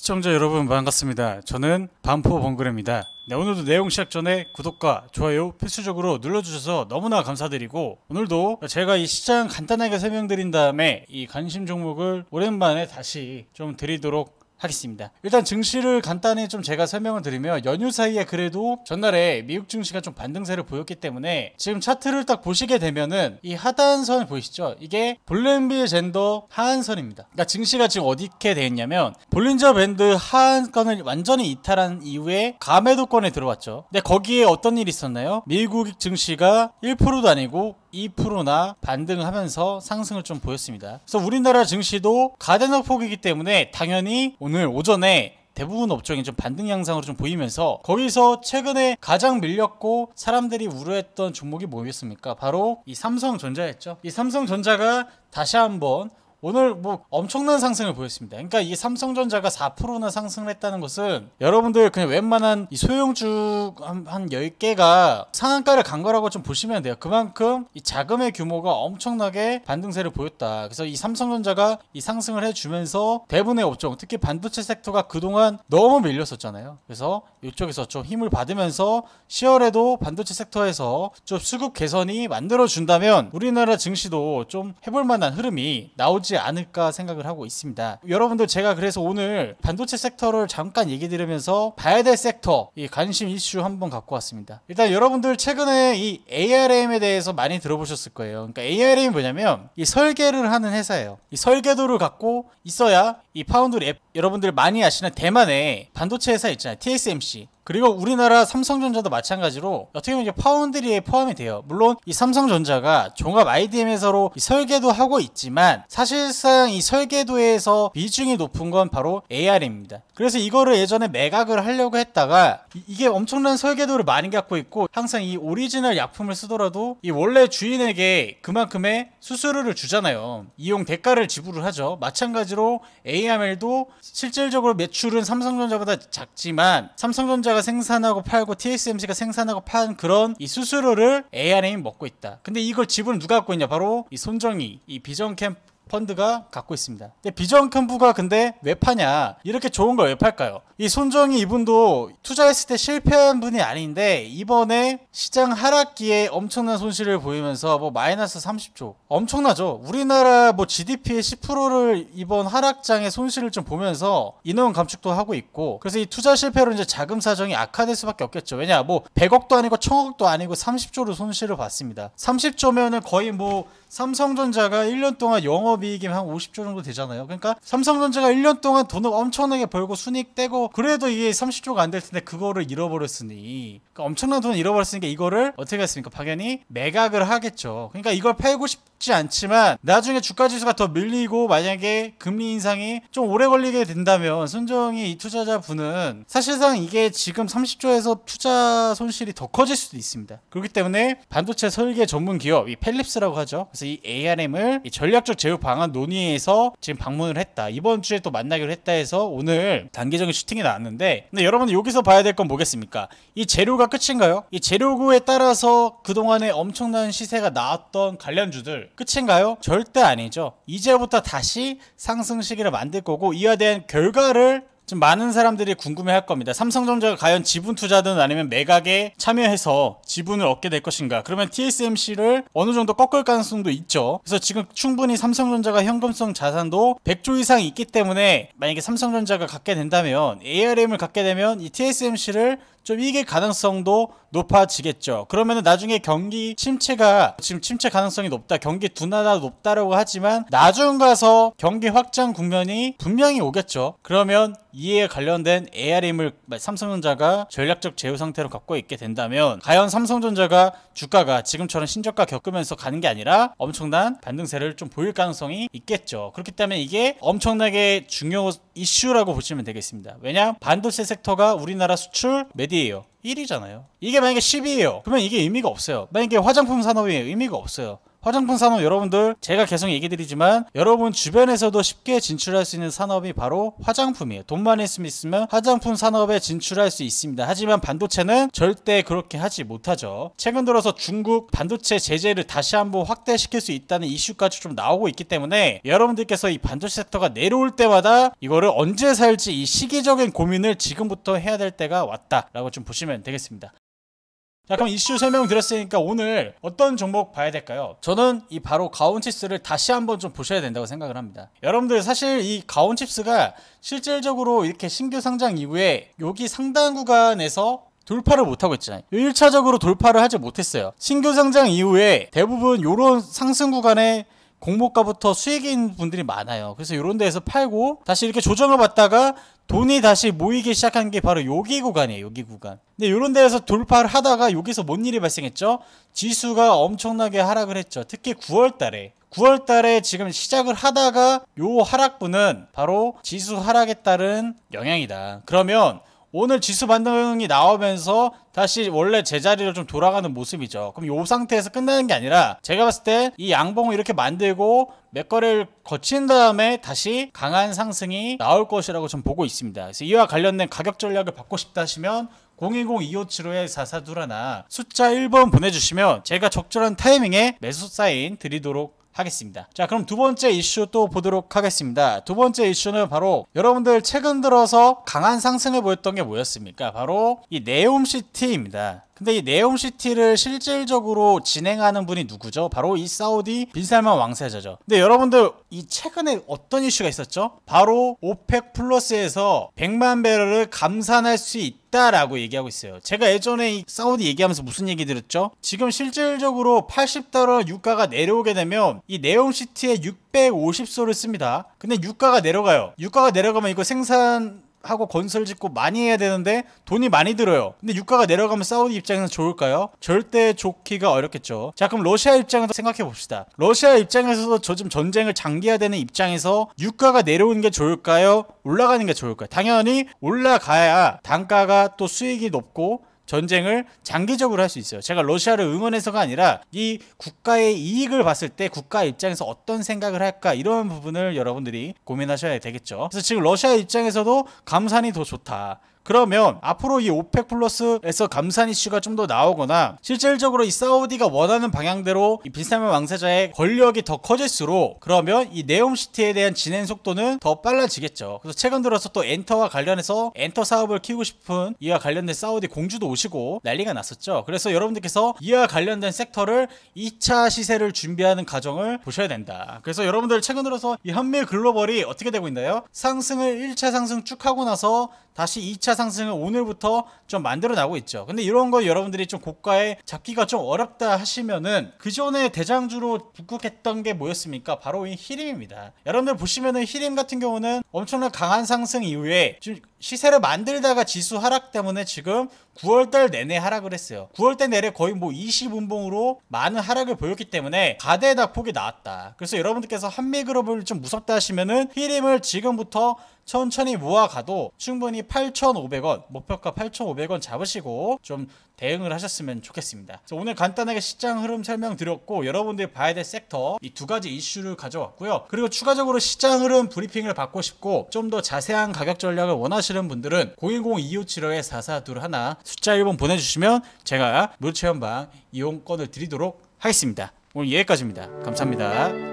시청자 여러분 반갑습니다. 저는 반포 번그레입니다. 네, 오늘도 내용 시작 전에 구독과 좋아요 필수적으로 눌러주셔서 너무나 감사드리고, 오늘도 제가 이 시장 간단하게 설명드린 다음에 이 관심 종목을 오랜만에 다시 좀 드리도록 하겠습니다. 일단 증시를 간단히 좀 제가 설명을 드리면, 연휴 사이에 그래도 전날에 미국 증시가 좀 반등세를 보였기 때문에 지금 차트를 딱 보시게 되면은 이 하단선 보이시죠? 이게 볼린저 밴드 하한선입니다. 그러니까 증시가 지금 어디게 되어 있냐면, 볼린저 밴드 하한권을 완전히 이탈한 이후에 가매도권에 들어왔죠. 근데 거기에 어떤 일이 있었나요? 미국 증시가 1%도 아니고 2%나 반등하면서 상승을 좀 보였습니다. 그래서 우리나라 증시도 가대낙 폭이기 때문에 당연히 오늘 오전에 대부분 업종이 좀 반등 양상으로 좀 보이면서, 거기서 최근에 가장 밀렸고 사람들이 우려했던 종목이 뭐였습니까? 바로 이 삼성전자였죠. 이 삼성전자가 다시 한번 오늘 뭐 엄청난 상승을 보였습니다. 그러니까 이 삼성전자가 4%나 상승을 했다는 것은, 여러분들 그냥 웬만한 이 소형주 한 10개가 상한가를 간 거라고 좀 보시면 돼요. 그만큼 이 자금의 규모가 엄청나게 반등세를 보였다. 그래서 이 삼성전자가 이 상승을 해주면서 대부분의 업종, 특히 반도체 섹터가 그동안 너무 밀렸었잖아요. 그래서 이쪽에서 좀 힘을 받으면서 10월에도 반도체 섹터에서 좀 수급 개선이 만들어준다면 우리나라 증시도 좀 해볼 만한 흐름이 나오지 않을까 생각을 하고 있습니다. 여러분들, 제가 그래서 오늘 반도체 섹터를 잠깐 얘기 드리면서 봐야 될 섹터, 이 관심 이슈 한번 갖고 왔습니다. 일단 여러분들 최근에 이 ARM에 대해서 많이 들어보셨을 거예요. 그러니까 ARM이 뭐냐면 이 설계를 하는 회사예요. 이 설계도를 갖고 있어야 이 파운드리 앱, 여러분들 많이 아시는 대만의 반도체 회사 있잖아요. TSMC. 그리고 우리나라 삼성전자도 마찬가지로 어떻게 보면 이제 파운드리에 포함이 돼요. 물론 이 삼성전자가 종합 IDM 회사로 이 설계도 하고 있지만, 사실상 이 설계도에서 비중이 높은 건 바로 ARM입니다. 그래서 이거를 예전에 매각을 하려고 했다가, 이게 엄청난 설계도를 많이 갖고 있고 항상 이 오리지널 약품을 쓰더라도 이 원래 주인에게 그만큼의 수수료를 주잖아요. 이용 대가를 지불을 하죠. 마찬가지로 AML도 실질적으로 매출은 삼성전자보다 작지만, 삼성전자가 생산하고 팔고 TSMC가 생산하고 판 그런 이 수수료를 ARM이 먹고 있다. 근데 이걸 지분을 누가 갖고 있냐? 바로 이 손정희, 이 비전캠 펀드가 갖고 있습니다. 근데 비전캠프가 근데 왜 파냐? 이렇게 좋은 걸 왜 팔까요? 이 손정희 이분도 투자했을 때 실패한 분이 아닌데, 이번에 시장 하락기에 엄청난 손실을 보이면서 뭐 마이너스 30조, 엄청나죠? 우리나라 뭐 GDP의 10%를 이번 하락장의 손실을 좀 보면서 인원 감축도 하고 있고, 그래서 이 투자 실패로 이제 자금 사정이 악화될 수밖에 없겠죠. 왜냐, 뭐 100억도 아니고 1000억도 아니고 30조로 손실을 봤습니다. 30조면은 거의 뭐 삼성전자가 1년 동안 영업이익이 한 50조 정도 되잖아요. 그러니까 삼성전자가 1년 동안 돈을 엄청나게 벌고 순이익 떼고 그래도 이게 30조가 안 될 텐데 그거를 잃어버렸으니, 그러니까 엄청난 돈을 잃어버렸으니까 이거를 어떻게 했습니까? 당연히 매각을 하겠죠. 그러니까 이걸 팔고 싶지 않지만 나중에 주가지수가 더 밀리고 만약에 금리 인상이 좀 오래 걸리게 된다면 손정희 이 투자자분은 사실상 이게 지금 30조에서 투자 손실이 더 커질 수도 있습니다. 그렇기 때문에 반도체 설계 전문 기업, 이 펠립스라고 하죠. 그래서 이 ARM을 이 전략적 제휴 방안 논의에서 지금 방문을 했다. 이번 주에 또 만나기로 했다 해서 오늘 단기적인 슈팅이 나왔는데, 근데 여러분들 여기서 봐야 될 건 뭐겠습니까? 이 재료가 끝인가요? 이 재료구에 따라서 그동안에 엄청난 시세가 나왔던 관련주들 끝인가요? 절대 아니죠. 이제부터 다시 상승 시기를 만들 거고, 이와 대한 결과를 좀 많은 사람들이 궁금해할 겁니다. 삼성전자가 과연 지분 투자든 아니면 매각에 참여해서 지분을 얻게 될 것인가? 그러면 TSMC를 어느 정도 꺾을 가능성도 있죠. 그래서 지금 충분히 삼성전자가 현금성 자산도 100조 이상 있기 때문에, 만약에 삼성전자가 갖게 된다면, ARM을 갖게 되면 이 TSMC를 좀 이길 가능성도 높아지겠죠. 그러면은 나중에 경기 침체가, 지금 침체 가능성이 높다, 경기 둔화가 높다라고 하지만 나중 가서 경기 확장 국면이 분명히 오겠죠. 그러면 이에 관련된 ARM을 삼성전자가 전략적 제휴 상태로 갖고 있게 된다면, 과연 삼성전자가 주가가 지금처럼 신저가 겪으면서 가는 게 아니라 엄청난 반등세를 좀 보일 가능성이 있겠죠. 그렇기 때문에 이게 엄청나게 중요 이슈라고 보시면 되겠습니다. 왜냐? 반도체 섹터가 우리나라 수출 몇이에요? 1위잖아요. 이게 만약에 10위예요. 그러면 이게 의미가 없어요. 만약에 화장품 산업이 의미가 없어요. 화장품 산업 여러분들 제가 계속 얘기 드리지만 여러분 주변에서도 쉽게 진출할 수 있는 산업이 바로 화장품이에요. 돈만 있으면 화장품 산업에 진출할 수 있습니다. 하지만 반도체는 절대 그렇게 하지 못하죠. 최근 들어서 중국 반도체 제재를 다시 한번 확대시킬 수 있다는 이슈까지 좀 나오고 있기 때문에 여러분들께서 이 반도체 섹터가 내려올 때마다 이거를 언제 살지 이 시기적인 고민을 지금부터 해야 될 때가 왔다라고 좀 보시면 되겠습니다. 자, 그럼 이슈 설명드렸으니까 오늘 어떤 종목 봐야 될까요? 저는 이 바로 가온칩스를 다시 한번 좀 보셔야 된다고 생각을 합니다. 여러분들 사실 이 가온칩스가 실질적으로 이렇게 신규 상장 이후에 여기 상단 구간에서 돌파를 못하고 있잖아요. 1차적으로 돌파를 하지 못했어요. 신규 상장 이후에 대부분 이런 상승 구간에 공모가부터 수익인 분들이 많아요. 그래서 이런 데에서 팔고 다시 이렇게 조정을 받다가 돈이 다시 모이기 시작한 게 바로 여기 구간이에요. 여기 구간. 근데 이런 데에서 돌파를 하다가 여기서 뭔 일이 발생했죠? 지수가 엄청나게 하락을 했죠. 특히 9월달에 지금 시작을 하다가 요 하락분은 바로 지수 하락에 따른 영향이다. 그러면 오늘 지수 반등이 나오면서 다시 원래 제자리로 좀 돌아가는 모습이죠. 그럼 이 상태에서 끝나는 게 아니라 제가 봤을 때 이 양봉을 이렇게 만들고 몇 거래를 거친 다음에 다시 강한 상승이 나올 것이라고 좀 보고 있습니다. 그래서 이와 관련된 가격 전략을 받고 싶다 하시면 010-2575-4421 숫자 1번 보내주시면 제가 적절한 타이밍에 매수 사인 드리도록 하겠습니다. 자, 그럼 두 번째 이슈 또 보도록 하겠습니다. 두 번째 이슈는 바로 여러분들 최근 들어서 강한 상승을 보였던 게 뭐였습니까? 바로 이 네옴시티입니다. 근데 이 네옴시티를 실질적으로 진행하는 분이 누구죠? 바로 이 사우디 빈살만 왕세자죠. 근데 여러분들 이 최근에 어떤 이슈가 있었죠? 바로 오펙 플러스에서 100만 배럴을 감산할 수 있다라고 얘기하고 있어요. 제가 예전에 이 사우디 얘기하면서 무슨 얘기 드렸죠? 지금 실질적으로 $80 유가가 내려오게 되면 이 네옴시티에 650소를 씁니다. 근데 유가가 내려가요. 유가가 내려가면 이거 하고 건설 짓고 많이 해야 되는데 돈이 많이 들어요. 근데 유가가 내려가면 사우디 입장에서 좋을까요? 절대 좋기가 어렵겠죠. 자, 그럼 러시아 입장에서 생각해 봅시다. 러시아 입장에서도 요즘 전쟁을 장기화 되는 입장에서 유가가 내려오는 게 좋을까요? 올라가는 게 좋을까요? 당연히 올라가야 단가가 또 수익이 높고 전쟁을 장기적으로 할 수 있어요. 제가 러시아를 응원해서가 아니라 이 국가의 이익을 봤을 때 국가 입장에서 어떤 생각을 할까 이런 부분을 여러분들이 고민하셔야 되겠죠. 그래서 지금 러시아 입장에서도 감산이 더 좋다. 그러면 앞으로 이 오펙 플러스에서 감산 이슈가 좀 더 나오거나 실질적으로 이 사우디가 원하는 방향대로 이 빈살만 왕세자의 권력이 더 커질수록 그러면 이 네옴시티에 대한 진행 속도는 더 빨라지겠죠. 그래서 최근 들어서 또 엔터와 관련해서 엔터 사업을 키우고 싶은 이와 관련된 사우디 공주도 오시고 난리가 났었죠. 그래서 여러분들께서 이와 관련된 섹터를 2차 시세를 준비하는 과정을 보셔야 된다. 그래서 여러분들 최근 들어서 이 현미 글로벌이 어떻게 되고 있나요? 상승을 1차 상승 쭉 하고 나서 다시 2차 상승을 오늘부터 좀 만들어 나오고 있죠. 근데 이런 거 여러분들이 좀 고가에 잡기가 좀 어렵다 하시면은 그 전에 대장주로 북극했던 게 뭐였습니까? 바로 이 히림입니다. 여러분들 보시면은 히림 같은 경우는 엄청난 강한 상승 이후에 좀 시세를 만들다가 지수 하락 때문에 지금 9월달 내내 하락을 했어요. 9월달 내내 거의 뭐 20운봉으로 많은 하락을 보였기 때문에 가대다 폭이 나왔다. 그래서 여러분들께서 한미그룹을 좀 무섭다 하시면은 히림을 지금부터 천천히 모아가도 충분히 8,500원 목표가 8,500원 잡으시고 좀 대응을 하셨으면 좋겠습니다. 그래서 오늘 간단하게 시장 흐름 설명드렸고 여러분들이 봐야 될 섹터 이 두 가지 이슈를 가져왔고요. 그리고 추가적으로 시장 흐름 브리핑을 받고 싶고 좀 더 자세한 가격 전략을 원하시는 분들은 010-2575-4421 숫자 1번 보내주시면 제가 무료 체험방 이용권을 드리도록 하겠습니다. 오늘 여기까지입니다. 감사합니다.